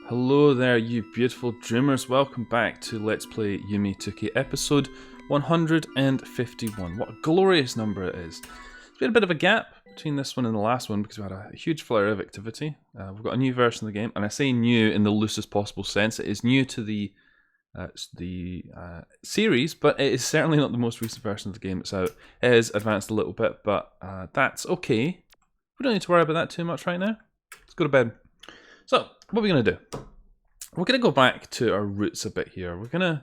Hello there, you beautiful dreamers. Welcome back to Let's Play Yume 2kki episode 151. What a glorious number it is. There's been a bit of a gap between this one and the last one because we had a huge flurry of activity. We've got a new version of the game, and I say new in the loosest possible sense. It is new to the series, but it is certainly not the most recent version of the game that's out. It is advanced a little bit, but that's okay. We don't need to worry about that too much right now. Let's go to bed. So, what are we going to do? We're going to go back to our roots a bit here. We're going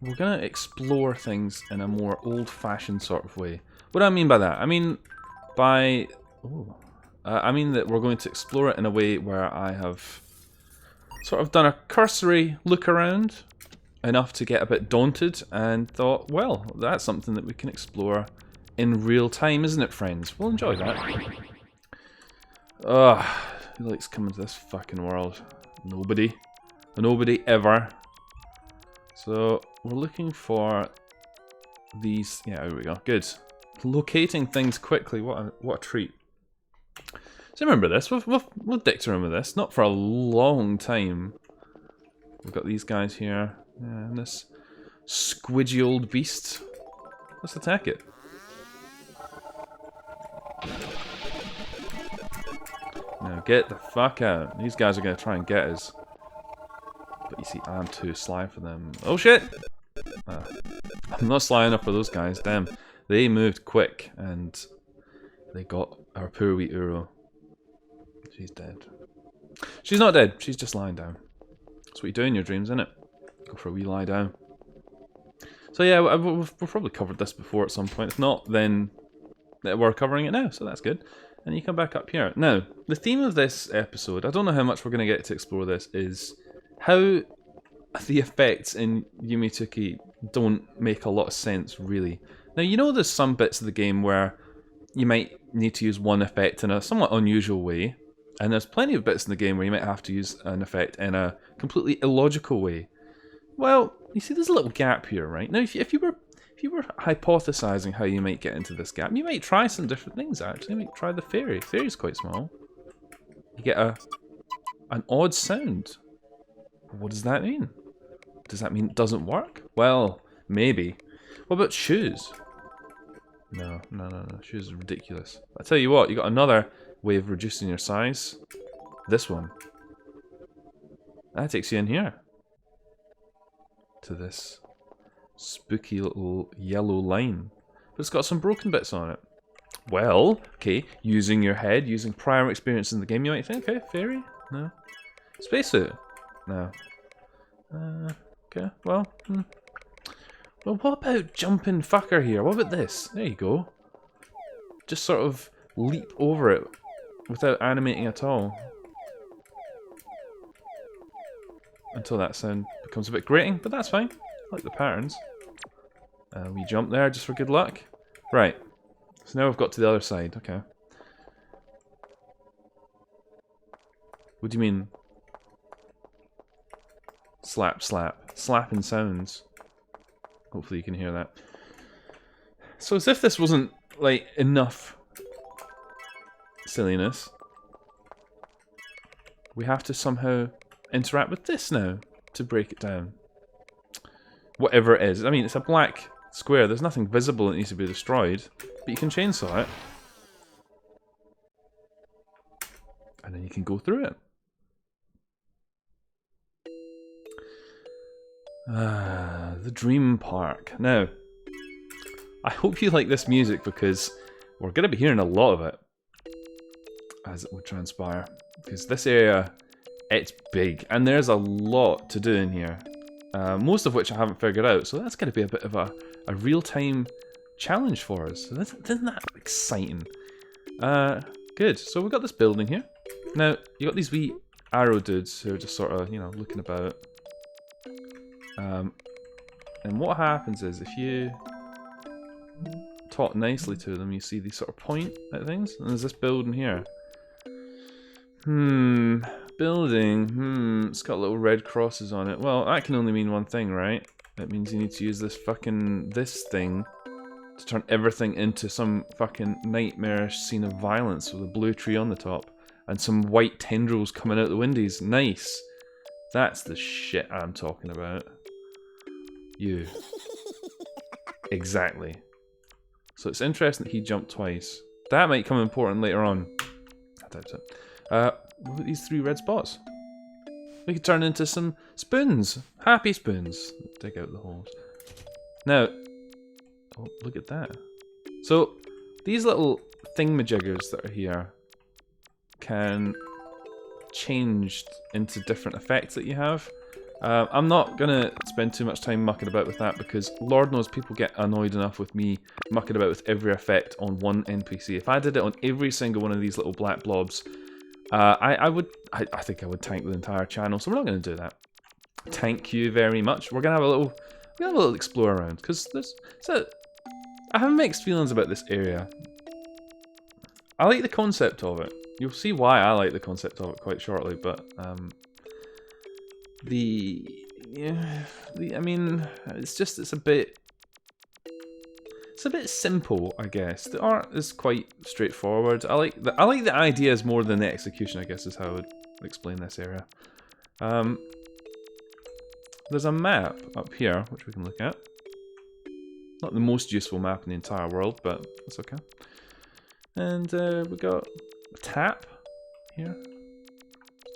to explore things in a more old-fashioned sort of way. What do I mean by that? I mean that we're going to explore it in a way where I have sort of done a cursory look around, enough to get a bit daunted, and thought, well, that's something that we can explore in real time, isn't it, friends? We'll enjoy that. Ugh. Who likes coming to this fucking world? Nobody. Nobody ever. So, we're looking for these... Yeah, there we go. Good. Locating things quickly. What a treat. So remember this. We've dicked around with this. Not for a long time. We've got these guys here. Yeah, and this squidgy old beast. Let's attack it. Now get the fuck out. These guys are going to try and get us. But you see, I'm too sly for them. Oh shit! I'm not sly enough for those guys. Damn. They moved quick and they got our poor wee Uro. She's dead. She's not dead. She's just lying down. That's what you do in your dreams, isn't it? Go for a wee lie down. So yeah, we've probably covered this before at some point. If not, then we're covering it now, so that's good. And you come back up here. Now, the theme of this episode, I don't know how much we're going to get to explore this, is how the effects in Yume 2kki don't make a lot of sense, really. Now, you know there's some bits of the game where you might need to use one effect in a somewhat unusual way, and there's plenty of bits in the game where you might have to use an effect in a completely illogical way. Well, you see there's a little gap here, right? Now, if you were hypothesizing how you might get into this gap, you might try some different things, actually. You might try the fairy. The fairy's quite small. You get an odd sound. What does that mean? Does that mean it doesn't work? Well, maybe. What about shoes? No. Shoes are ridiculous. I tell you what, you got another way of reducing your size. This one. That takes you in here. To this spooky little yellow line. But it's got some broken bits on it. Well, okay, using your head, using prior experience in the game, you might think, okay, fairy? No. Spacesuit? No. Okay, well, Well, what about jumping fucker here? What about this? There you go. Just sort of leap over it without animating at all. Until that sound becomes a bit grating, but that's fine. I like the patterns. We jump there just for good luck. Right. So now we've got to the other side. Okay. What do you mean? Slap, slap. Slapping sounds. Hopefully you can hear that. So as if this wasn't, like, enough silliness, we have to somehow interact with this now to break it down. Whatever it is. I mean, it's a black square. There's nothing visible that needs to be destroyed. But you can chainsaw it. And then you can go through it. The Dream Park. Now, I hope you like this music because we're going to be hearing a lot of it. As it would transpire. Because this area, it's big. And there's a lot to do in here. Most of which I haven't figured out, so that's going to be a bit of a real-time challenge for us. So isn't that exciting? Good. So we've got this building here. Now, you got these wee arrow dudes who are just sort of, you know, looking about. And what happens is, if you talk nicely to them, you see these sort of point at things. And there's this building here. Building, it's got little red crosses on it. Well, that can only mean one thing, right? It means you need to use this thing to turn everything into some fucking nightmarish scene of violence with a blue tree on the top and some white tendrils coming out the windows. Nice. That's the shit I'm talking about. You. Exactly. So it's interesting that he jumped twice. That might come important later on. I doubt it. What about these 3 red spots? We could turn into some spoons. Happy spoons. Dig out the holes. Now, oh, look at that. So, these little thingamajiggers that are here can change into different effects that you have. I'm not gonna spend too much time mucking about with that because Lord knows people get annoyed enough with me mucking about with every effect on one NPC. If I did it on every single one of these little black blobs, I think I would tank the entire channel. So we're not gonna do that. Thank you very much. We're gonna have a little explore around because I have mixed feelings about this area. I like the concept of it. You'll see why I like the concept of it quite shortly, but I mean, it's a bit simple, I guess. The art is quite straightforward. I like the ideas more than the execution, I guess is how I would explain this area. There's a map up here which we can look at. Not the most useful map in the entire world, but that's okay. And we got a tap here.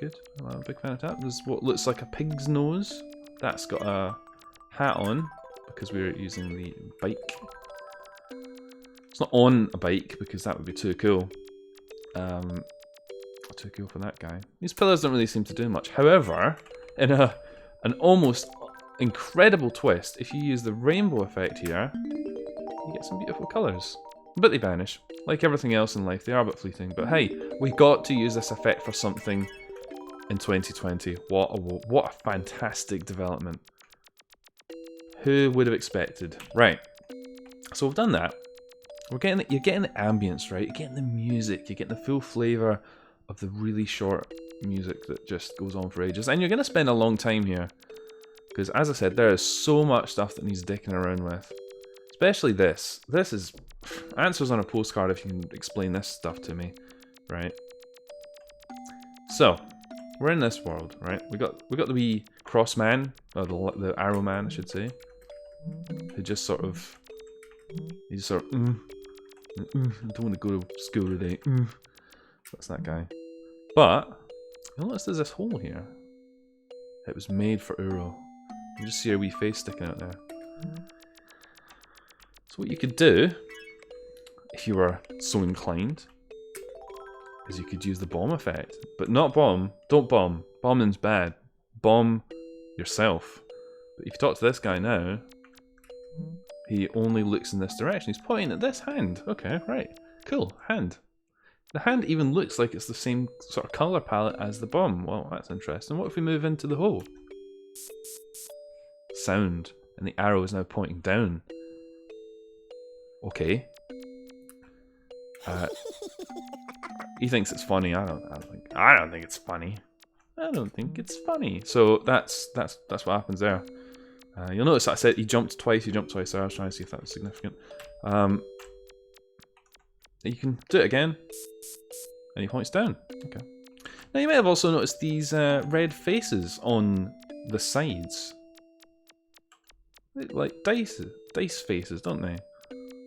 Good. I'm a big fan of tap. There's what looks like a pig's nose. That's got a hat on because we're using the bike. It's not on a bike because that would be too cool. Too cool for that guy. These pillars don't really seem to do much. However, in an almost incredible twist, if you use the rainbow effect here, you get some beautiful colours. But they vanish. Like everything else in life, they are but fleeting. But hey, we got to use this effect for something in 2020. What a fantastic development. Who would have expected? Right. So we've done that. You're getting the ambience, right? You're getting the music. You're getting the full flavour of the really short music that just goes on for ages. And you're going to spend a long time here. Because as I said, there is so much stuff that needs dicking around with. Especially this. This is answers on a postcard if you can explain this stuff to me. Right? So, we're in this world, right? We got the wee cross man, or the arrow man, I should say, who just sort of, I don't want to go to school today. That's that guy. But you'll notice there's this hole here. It was made for Uro. You just see her wee face sticking out there. So what you could do, if you were so inclined, is you could use the bomb effect. But not bomb. Don't bomb. Bombing's bad. Bomb yourself. But if you talk to this guy now, he only looks in this direction. He's pointing at this hand. Okay, right. Cool. Hand. The hand even looks like it's the same sort of colour palette as the bomb. Well, that's interesting. What if we move into the hole? Sound. And the arrow is now pointing down. Okay. He thinks it's funny. I don't think it's funny. I don't think it's funny. So that's what happens there. You'll notice that I said he jumped twice there. I was trying to see if that was significant. You can do it again. And he points down. Okay. Now you might have also noticed these red faces on the sides. Like dice faces, don't they?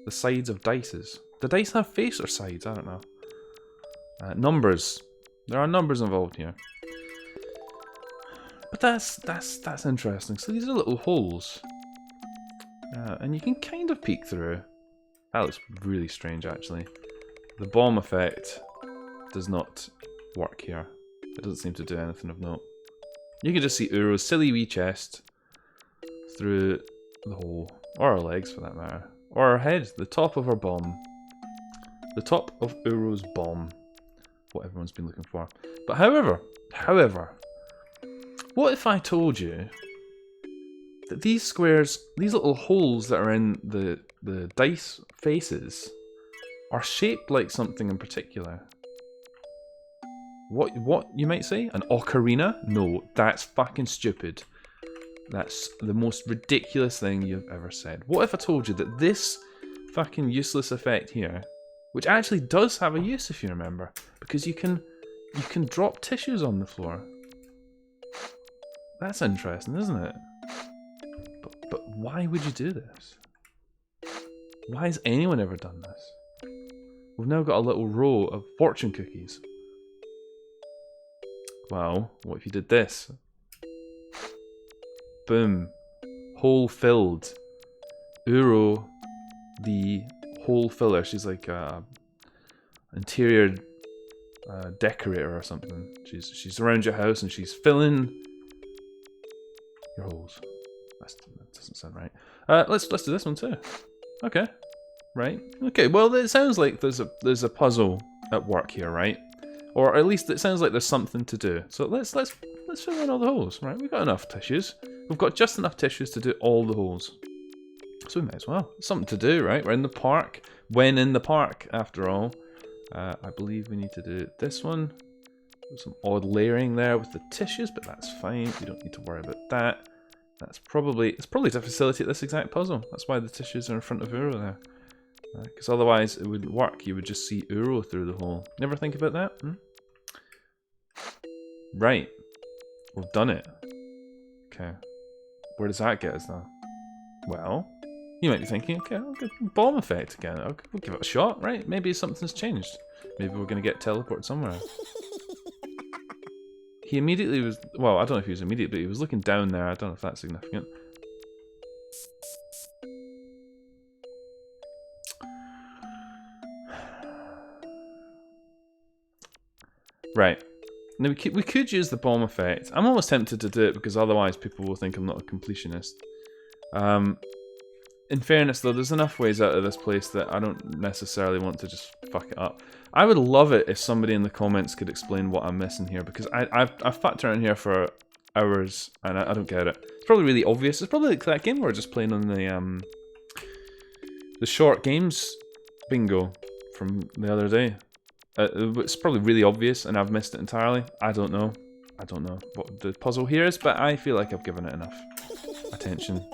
The sides of dices. Do dice have face or sides? I don't know. Numbers. There are numbers involved here. But that's interesting. So these are little holes. And you can kind of peek through. That looks really strange, actually. The bomb effect does not work here. It doesn't seem to do anything of note. You can just see Uro's silly wee chest through the hole. Or her legs, for that matter. Or her head, the top of her bomb. The top of Uro's bomb. What everyone's been looking for. But however, what if I told you that these squares, these little holes that are in the dice faces, are shaped like something in particular? What you might say? An ocarina? No, that's fucking stupid. That's the most ridiculous thing you've ever said. What if I told you that this fucking useless effect here, which actually does have a use if you remember, because you can drop tissues on the floor. That's interesting, isn't it? But why would you do this? Why has anyone ever done this? We've now got a little row of fortune cookies. Well, what if you did this? Boom. Hole filled. Uro, the hole filler. She's like a interior decorator or something. She's around your house and she's filling your holes. That doesn't sound right. Let's do this one too. Okay. Right. Okay. Well, it sounds like there's a puzzle at work here, right? Or at least it sounds like there's something to do. So let's fill in all the holes, right? We've got enough tissues. We've got just enough tissues to do all the holes. So we might as well. Something to do, right? We're in the park. When in the park, after all. I believe we need to do this one. There's some odd layering there with the tissues, but that's fine. We don't need to worry about that. It's probably to facilitate this exact puzzle. That's why the tissues are in front of Uro there. Because otherwise it wouldn't work. You would just see Uro through the hole. Never think about that? Right. We've done it. Okay. Where does that get us now? Well, you might be thinking, okay, I'll get bomb effect again. We'll give it a shot, right? Maybe something's changed. Maybe we're going to get teleported somewhere. He immediately was... Well, I don't know if he was immediate, but he was looking down there. I don't know if that's significant. Right. Now we could use the bomb effect. I'm almost tempted to do it because otherwise people will think I'm not a completionist. In fairness though, there's enough ways out of this place that I don't necessarily want to just fuck it up. I would love it if somebody in the comments could explain what I'm missing here, because I've fucked around here for hours and I don't get it. It's probably really obvious. It's probably like that game we were just playing on the short games bingo from the other day. It's probably really obvious and I've missed it entirely. I don't know. I don't know what the puzzle here is, but I feel like I've given it enough attention.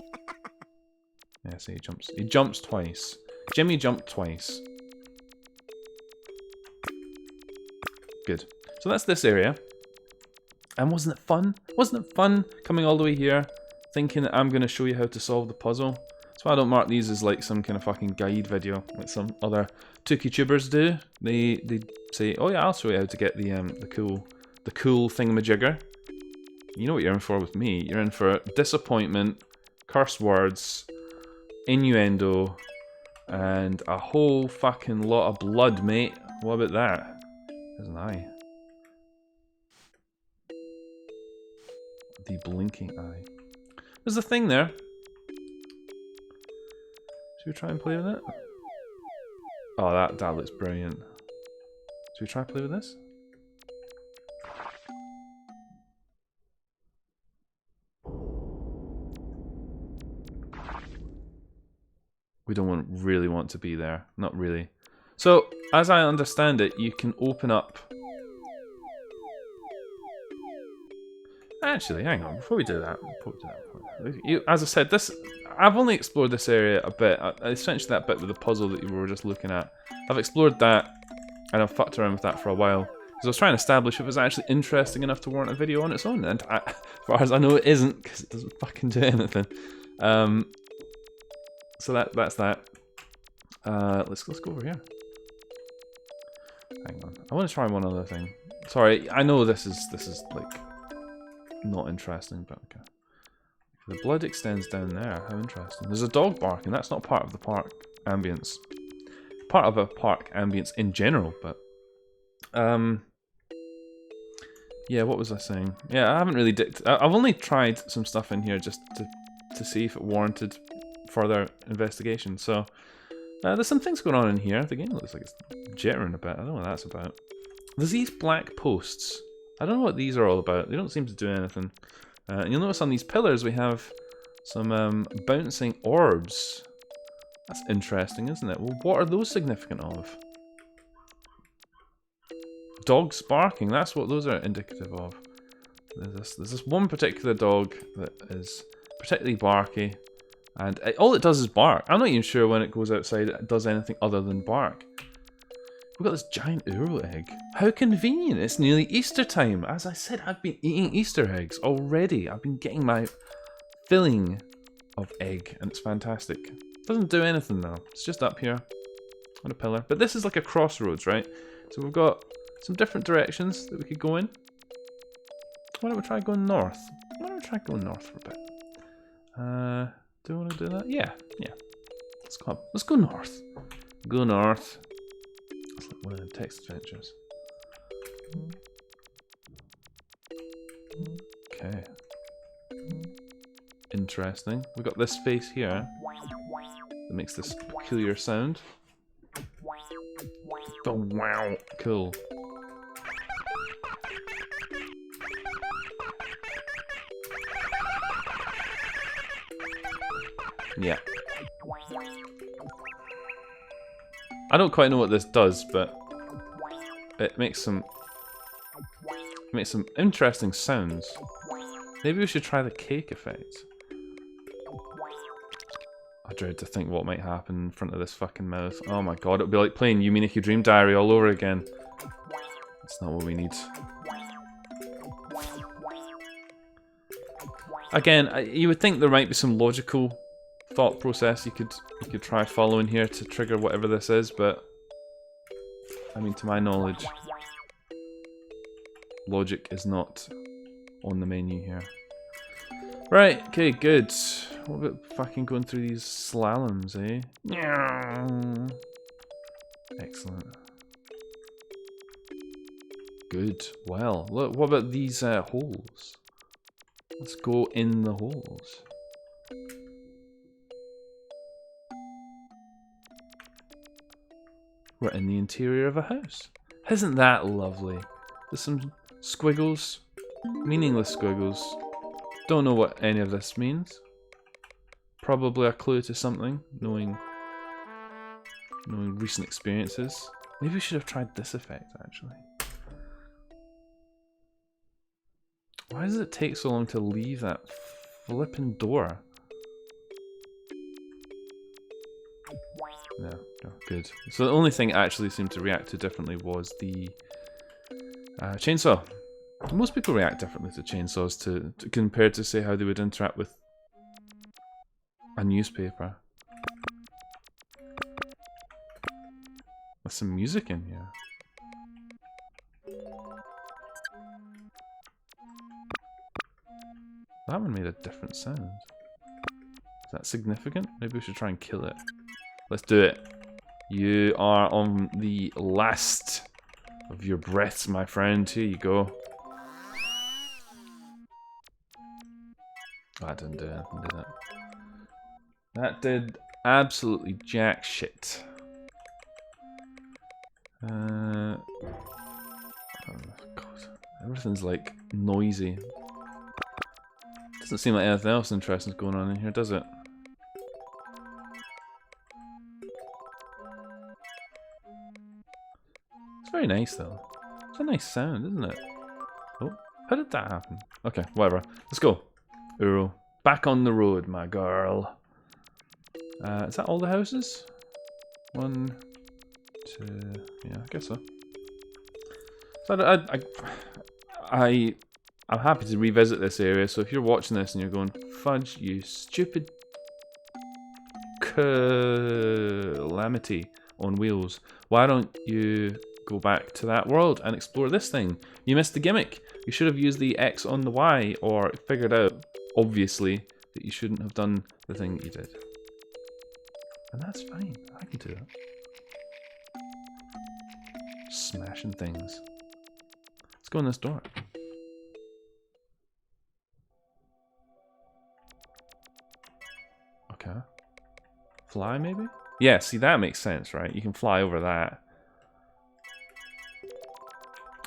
Yeah, see, he jumps twice. Jimmy jumped twice. Good. So that's this area. And wasn't it fun? Wasn't it fun coming all the way here, thinking that I'm going to show you how to solve the puzzle? That's why I don't mark these as like some kind of fucking guide video, like some other 2kki tubers do. They say, oh yeah, I'll show you how to get the cool thingamajigger. You know what you're in for with me. You're in for disappointment, curse words, innuendo, and a whole fucking lot of blood, mate. What about that? There's an eye. The blinking eye. There's a thing there. Should we try and play with it? Oh, that looks brilliant. Should we try and play with this? We don't really want to be there. Not really. So, as I understand it, you can open up... Actually, hang on, before we do that... as I said, I've only explored this area a bit. Essentially that bit with the puzzle that you were just looking at. I've explored that, and I've fucked around with that for a while. Because I was trying to establish if it was actually interesting enough to warrant a video on its own. And as far as I know, it isn't, because it doesn't fucking do anything. So that's that. Let's go over here. Hang on. I want to try one other thing. Sorry, I know this is like not interesting, but okay. The blood extends down there. How interesting. There's a dog barking. That's not part of the park ambience. Part of a park ambience in general, but yeah. What was I saying? Yeah, I haven't really I've only tried some stuff in here just to see if it warranted further investigation. So there's some things going on in here. The game looks like it's jittering a bit. I don't know what that's about. There's these black posts. I don't know what these are all about. They don't seem to do anything. And you'll notice on these pillars we have some bouncing orbs. That's interesting, isn't it? Well, what are those significant of? Dogs barking. That's what those are indicative of. There's this one particular dog that is particularly barky. And all it does is bark. I'm not even sure when it goes outside it does anything other than bark. We've got this giant Euro egg. How convenient. It's nearly Easter time. As I said, I've been eating Easter eggs already. I've been getting my filling of egg, and it's fantastic. Doesn't do anything though. It's just up here on a pillar. But this is like a crossroads, right? So we've got some different directions that we could go in. Why don't we try going north? Why don't we try going north for a bit? Do we want to do that? Yeah. Let's go up. Let's go north. Go north. It's like one of the text adventures. Okay. Interesting. We've got this face here that makes this peculiar sound. Oh wow, cool. Yeah. I don't quite know what this does, but it makes some interesting sounds. Maybe we should try the cake effect. I dread to think what might happen in front of this fucking mouth. Oh my god, it'll be like playing Yume 2kki Dream Diary all over again. That's not what we need. Again, you would think there might be some logical thought process you could try following here to trigger whatever this is, but I mean, to my knowledge, logic is not on the menu here. Right, okay, good. What about fucking going through these slaloms, eh? Excellent. Good. Well, look, what about these holes? Let's go in the holes. We're in the interior of a house. Isn't that lovely? There's some squiggles. Meaningless squiggles. Don't know what any of this means. Probably a clue to something, knowing recent experiences. Maybe we should have tried this effect, actually. Why does it take so long to leave that flippin' door? No, good. So the only thing it actually seemed to react to differently was the chainsaw. Most people react differently to chainsaws compared to, say, how they would interact with a newspaper. With some music in here. That one made a different sound. Is that significant? Maybe we should try and kill it. Let's do it. You are on the last of your breaths, my friend. Here you go. Oh, that didn't do anything, did it? That did absolutely jack shit. Oh God. Everything's like noisy. Doesn't seem like anything else interesting is going on in here, does it? It's very nice though. It's a nice sound, isn't it? Oh, how did that happen? Okay, whatever. Let's go. Uro. Back on the road, my girl. Is that all the houses? 1, 2... Yeah, I guess so. So I'm happy to revisit this area, so if you're watching this and you're going, fudge, you stupid calamity on wheels, why don't you go back to that world and explore this thing? You missed the gimmick. You should have used the X on the Y, or figured out, obviously, that you shouldn't have done the thing that you did. And that's fine. I can do that. Smashing things. Let's go in this door. Okay. Fly, maybe? Yeah, see, that makes sense, right? You can fly over that.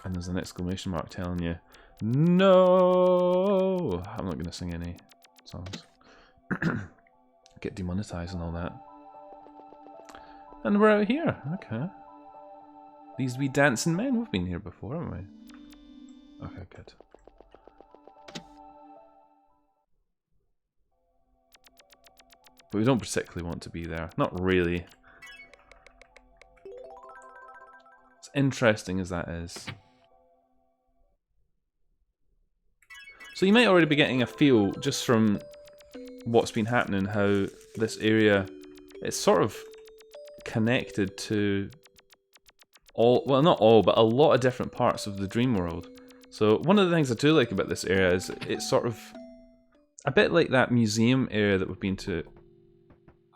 And there's an exclamation mark telling you, no! I'm not going to sing any songs. Get demonetized and all that. And we're out here. Okay. These wee dancing men. We've been here before, haven't we? Okay, good. But we don't particularly want to be there. Not really. interesting as that is. So you might already be getting a feel just from what's been happening, how this area, it's sort of connected to all, well not all, but a lot of different parts of the dream world. So one of the things I do like about this area is it's sort of a bit like that museum area that we've been to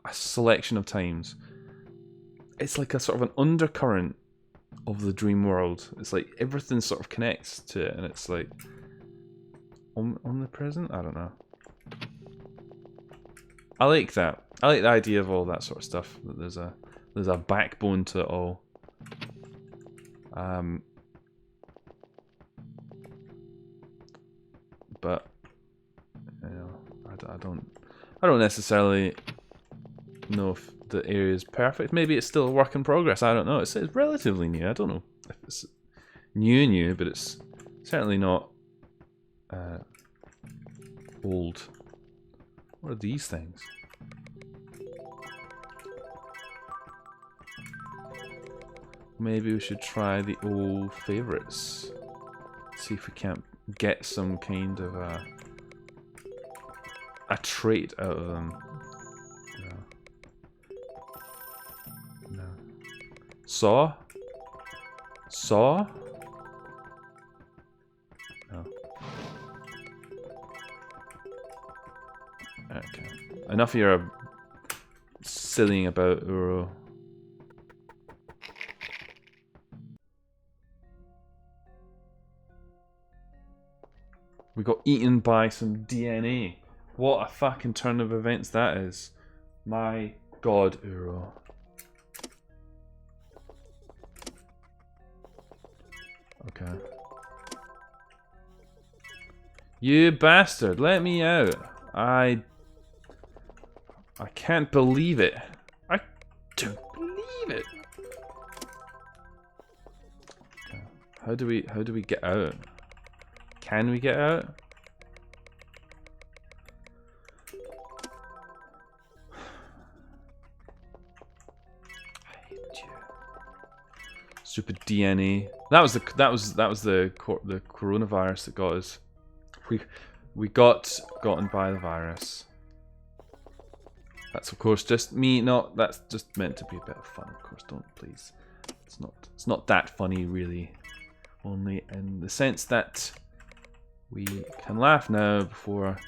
a selection of times. It's like a sort of an undercurrent of the dream world. It's like everything sort of connects to it, and it's like omnipresent? I don't know. I like that. I like the idea of all that sort of stuff. That there's a backbone to it all. But you know, I don't necessarily know if the area is perfect. Maybe it's still a work in progress. I don't know. It's relatively new. I don't know if it's new, but it's certainly not old. What are these things? Maybe we should try the old favorites. See if we can't get some kind of a trait out of them. No. Saw? Saw? No. Okay. Enough of your sillying about, Uro. We got eaten by some DNA. What a fucking turn of events that is. My god, Uro. Okay. You bastard, let me out. I can't believe it. I don't believe it. Okay. How do we get out? Can we get out? I hate you. Stupid DNA. That was the coronavirus that got us. We got gotten by the virus. That's of course just me. Not that's just meant to be a bit of fun. Of course, don't please. It's not that funny really. Only in the sense that we can laugh now before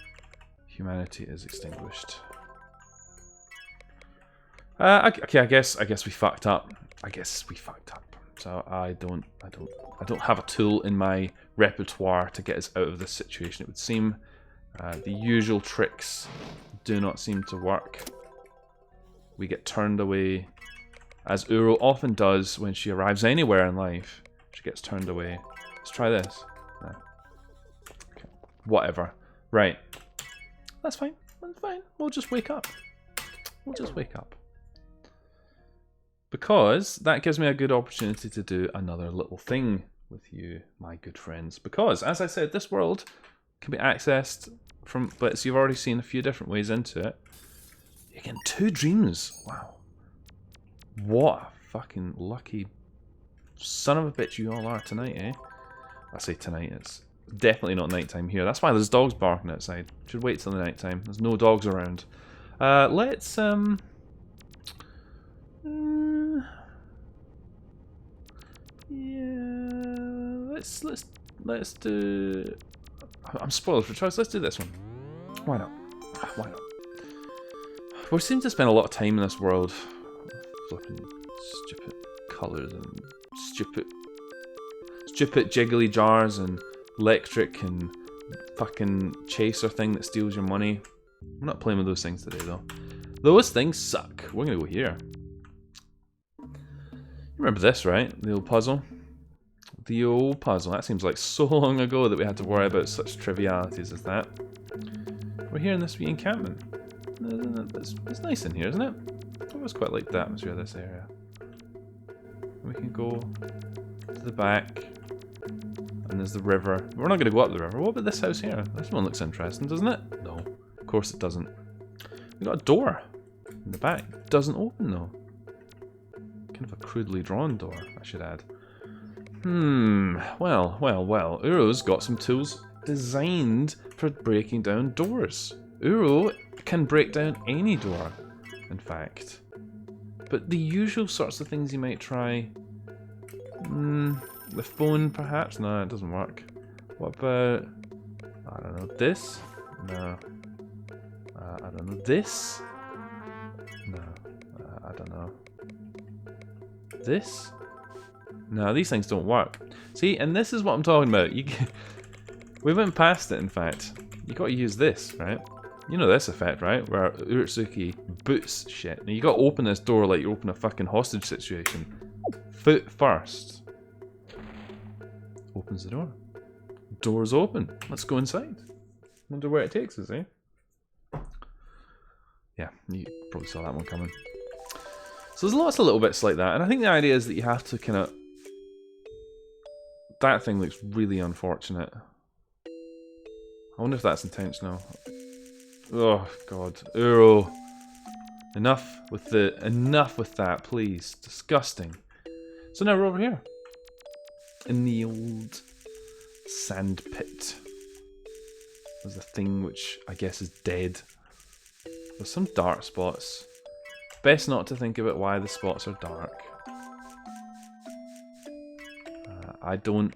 humanity is extinguished. Okay, I guess we fucked up. I guess we fucked up. So I don't have a tool in my repertoire to get us out of this situation. It would seem the usual tricks do not seem to work. We get turned away, as Uro often does when she arrives anywhere in life. She gets turned away. Let's try this. No. Okay. Whatever. Right. That's fine. That's fine. We'll just wake up. We'll just wake up. Because that gives me a good opportunity to do another little thing with you, my good friends. Because, as I said, this world can be accessed from, but you've already seen a few different ways into it. You're getting 2 dreams. Wow. What a fucking lucky son of a bitch you all are tonight, eh? I say tonight, it's definitely not nighttime here. That's why there's dogs barking outside. Should wait till the nighttime. There's no dogs around. Let's yeah, let's do. I'm spoiled for choice. Let's do this one. Why not? Why not? We seem to spend a lot of time in this world, flipping stupid colours and stupid jiggly jars and electric and fucking chaser thing that steals your money. I'm not playing with those things today though. Those things suck. We're gonna go here. You remember this, right? The old puzzle? The old puzzle. That seems like so long ago that we had to worry about such trivialities as that. We're here in this wee encampment. It's nice in here, isn't it? I always quite like the atmosphere of this area. We can go to the back. And there's the river. We're not going to go up the river. What about this house here? This one looks interesting, doesn't it? No. Of course it doesn't. We got a door in the back. It doesn't open though. Kind of a crudely drawn door, I should add. Well. Uro's got some tools designed for breaking down doors. Uro can break down any door, in fact. But the usual sorts of things you might try... the phone, perhaps? No, it doesn't work. What about... I don't know, this? No. I don't know, this? No. I don't know. This? No, these things don't work. See, and this is what I'm talking about. We went past it, in fact. You got to use this, right? You know this effect, right? Where Urotsuki boots shit. Now you got to open this door like you open a fucking hostage situation. Foot first. Opens the door. Door's open. Let's go inside. Wonder where it takes us, eh? Yeah, you probably saw that one coming. So there's lots of little bits like that, and I think the idea is that you have to kind of... That thing looks really unfortunate. I wonder if that's intentional. Oh god, Uro. Enough with that, please. Disgusting. So now we're over here. In the old sand pit. There's a thing which I guess is dead. There's some dark spots. Best not to think about why the spots are dark. I don't...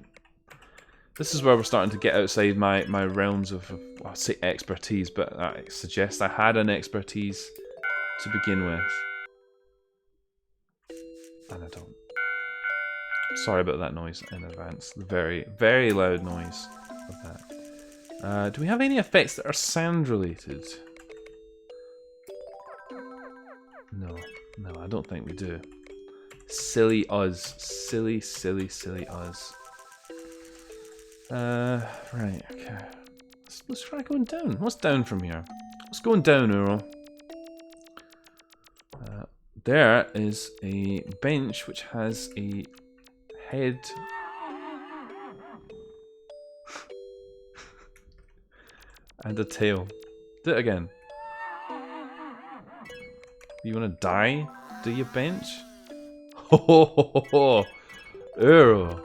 This is where we're starting to get outside my realms of I'll say expertise, but I suggest I had an expertise to begin with. And I don't. Sorry about that noise in advance. The very, very loud noise of that. Do we have any effects that are sound related? No, I don't think we do. Silly us. Silly us. Right, okay. Let's try going down. What's down from here? What's going down, Uro? There is a bench which has a head. And a tail. Do it again. You wanna die? Do you, bench? Ho ho ho ho! Uro!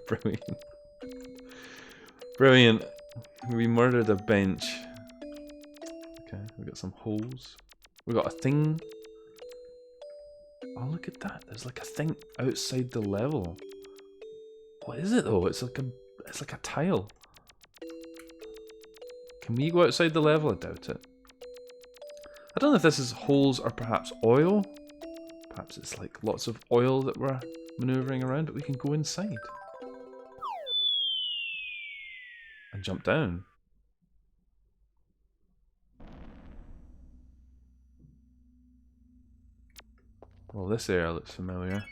Brilliant. Brilliant. We murdered a bench. Okay, we got some holes. We got a thing. Oh, look at that. There's like a thing outside the level. What is it though? It's like a tile. Can we go outside the level? I doubt it. I don't know if this is holes or perhaps oil. Perhaps it's like lots of oil that we're maneuvering around, but we can go inside. And jump down. Well, this area looks familiar.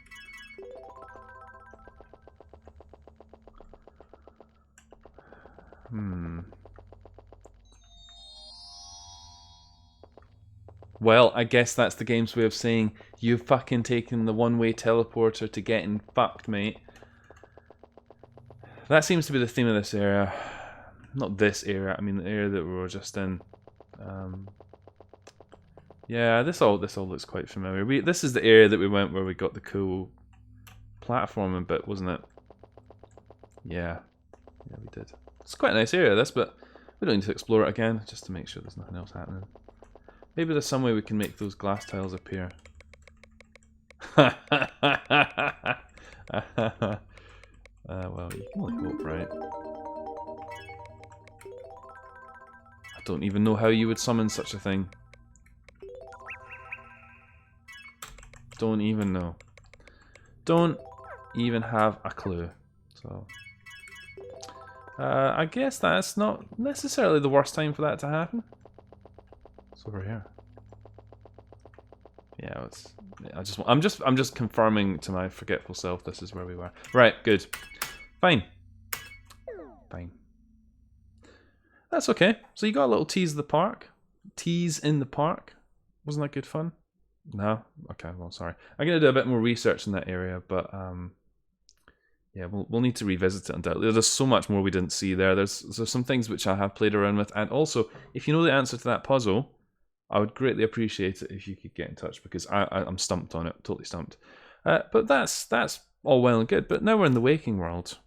Well, I guess that's the game's way of saying you've fucking taken the one-way teleporter to getting fucked, mate. That seems to be the theme of this area. Not this area, I mean the area that we were just in. Yeah, this all looks quite familiar. This is the area that we went where we got the cool platforming bit, wasn't it? Yeah. Yeah, we did. It's quite a nice area, this, but we don't need to explore it again, just to make sure there's nothing else happening. Maybe there's some way we can make those glass tiles appear. Well, you can only hope, right? I don't even know how you would summon such a thing. Don't even know. Don't even have a clue. So, I guess that's not necessarily the worst time for that to happen. It's over here. Yeah, I'm just confirming to my forgetful self this is where we were. Right, good. Fine. Fine. That's okay. So you got a little tease of the park. Tease in the park. Wasn't that good fun? No? Okay, well, sorry. I'm going to do a bit more research in that area, but Yeah, we'll need to revisit it undoubtedly. There's so much more we didn't see there. There's some things which I have played around with, and also, if you know the answer to that puzzle, I would greatly appreciate it if you could get in touch, because I'm stumped on it, totally stumped. But that's all well and good. But now we're in the waking world.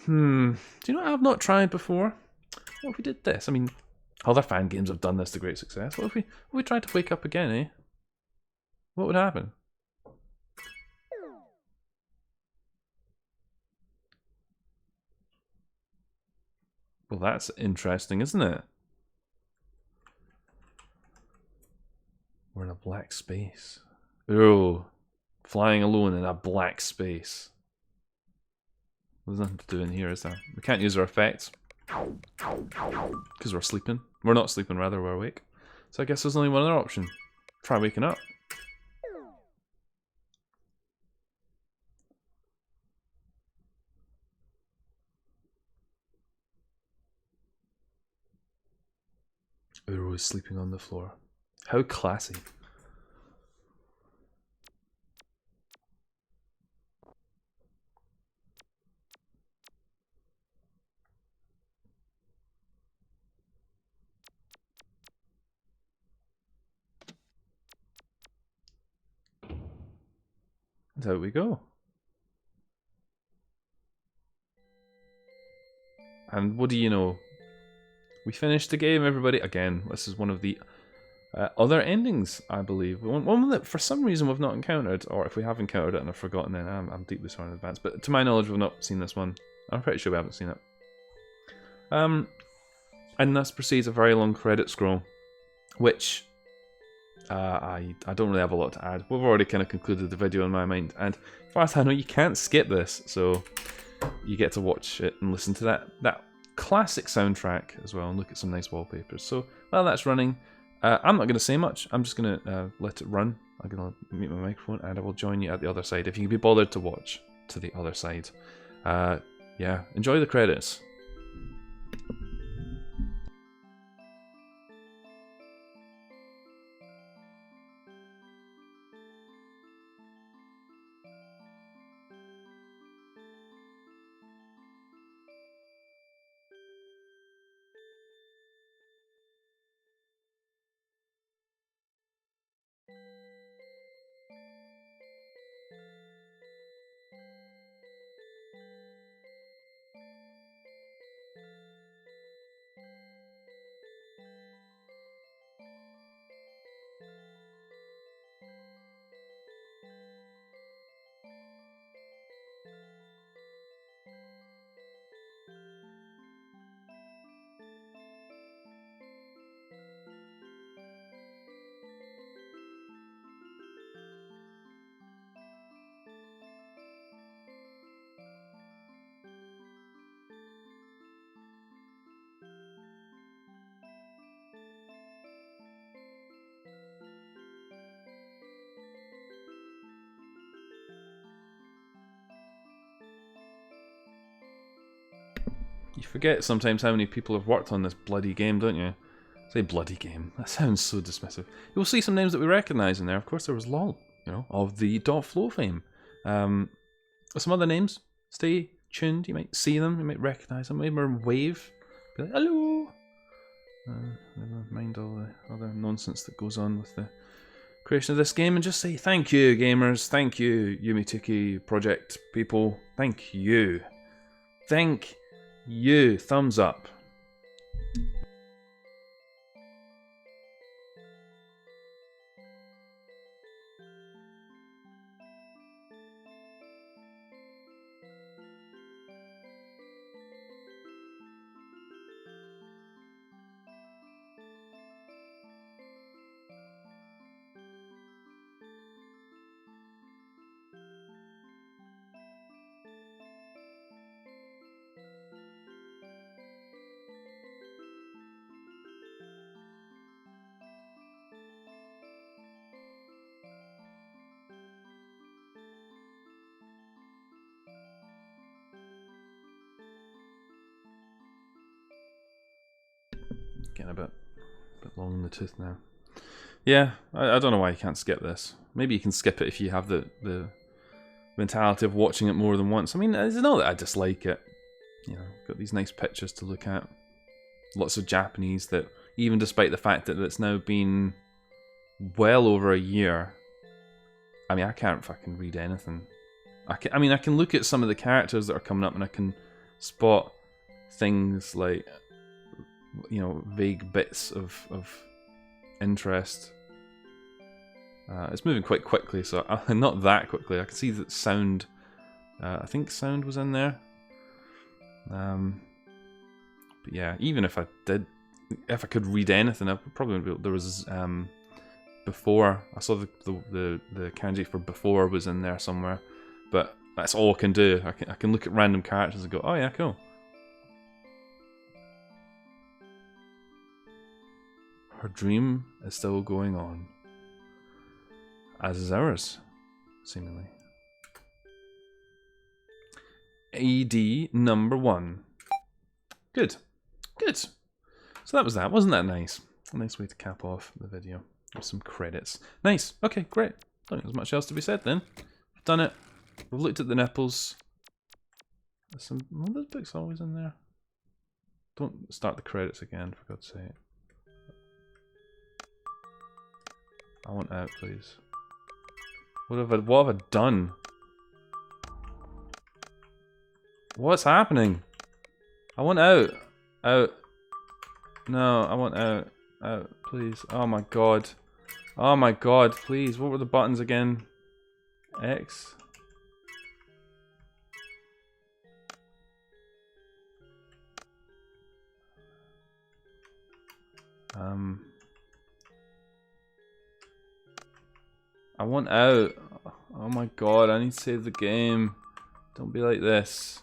Do you know what I've not tried before? What if we did this? I mean, other fan games have done this to great success. What if we tried to wake up again, eh? What would happen? Well, that's interesting, isn't it? We're in a black space. Oh, flying alone in a black space. There's nothing to do in here, is there? We can't use our effects. Because we're sleeping. We're not sleeping, rather, we're awake. So I guess there's only one other option. Try waking up. Uro is sleeping on the floor. How classy. And out we go. And what do you know? We finished the game, everybody. Again, this is one of the other endings, I believe. One that, for some reason, we've not encountered, or if we have encountered it and I've forgotten, then I'm deeply sorry in advance. But to my knowledge, we've not seen this one. I'm pretty sure we haven't seen it. And this precedes a very long credit scroll, which I don't really have a lot to add. We've already kind of concluded the video in my mind, and as far as I know, you can't skip this, so you get to watch it and listen to that classic soundtrack as well, and look at some nice wallpapers. So while that's running, I'm not going to say much. I'm just going to let it run. I'm going to mute my microphone, and I will join you at the other side if you can be bothered to watch to the other side. Yeah, enjoy the credits. You forget sometimes how many people have worked on this bloody game, don't you? Say bloody game. That sounds so dismissive. You'll see some names that we recognise in there. Of course, there was LOL, you know, of the .flow fame. Some other names. Stay tuned. You might see them. You might recognise them. Maybe wave. Be like, hello. Never mind all the other nonsense that goes on with the creation of this game, and just say thank you, gamers. Thank you, Yume 2kki project people. Thank you. Thank you. Thumbs up. Getting a bit long in the tooth now. Yeah, I don't know why you can't skip this. Maybe you can skip it if you have the mentality of watching it more than once. I mean, it's not that I dislike it. You know, got these nice pictures to look at. Lots of Japanese that, even despite the fact that it's now been well over a year, I mean, I can't fucking read anything. I mean, I can look at some of the characters that are coming up and I can spot things like, you know, vague bits of interest. It's moving quite quickly, so not that quickly. I can see that sound. I think sound was in there. But yeah, even if I could read anything, I probably there was before. I saw the kanji for before was in there somewhere, but that's all I can do. I can look at random characters and go, oh yeah, cool. Her dream is still going on, as is ours, seemingly. AD number 1. Good. Good. So that was that. Wasn't that nice? A nice way to cap off the video with some credits. Nice. Okay, great. Don't think there's much else to be said then. We've done it. We've looked at the nipples. There's some... Well, those books always in there. Don't start the credits again, for God's sake. I want out, please. What have I done? What's happening? I want out. Out. No, I want out. Out, please. Oh my god. Oh my god, please. What were the buttons again? X? I want out. Oh my god, I need to save the game. Don't be like this.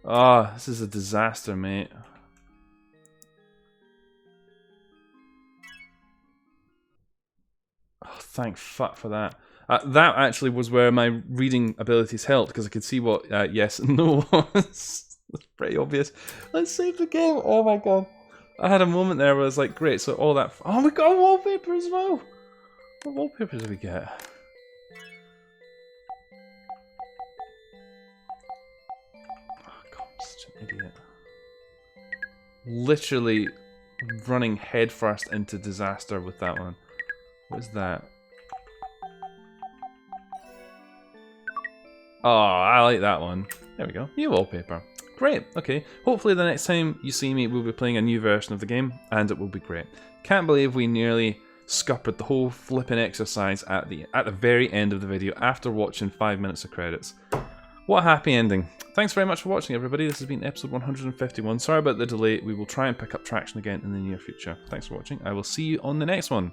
Ah, oh, this is a disaster, mate. Oh, thank fuck for that. That actually was where my reading abilities helped, because I could see what yes and no was. That's pretty obvious. Let's save the game. Oh my god. I had a moment there where I was like, great, so all that... Oh, we got a wallpaper as well! What wallpaper did we get? Oh god, I'm such an idiot. Literally running headfirst into disaster with that one. What is that? Oh, I like that one. There we go. New wallpaper. Great. Okay. Hopefully the next time you see me, we'll be playing a new version of the game, and it will be great. Can't believe we nearly scuppered the whole flipping exercise at the very end of the video after watching 5 minutes of credits. What a happy ending. Thanks very much for watching, everybody. This has been episode 151. Sorry about the delay. We will try and pick up traction again in the near future. Thanks for watching. I will see you on the next one.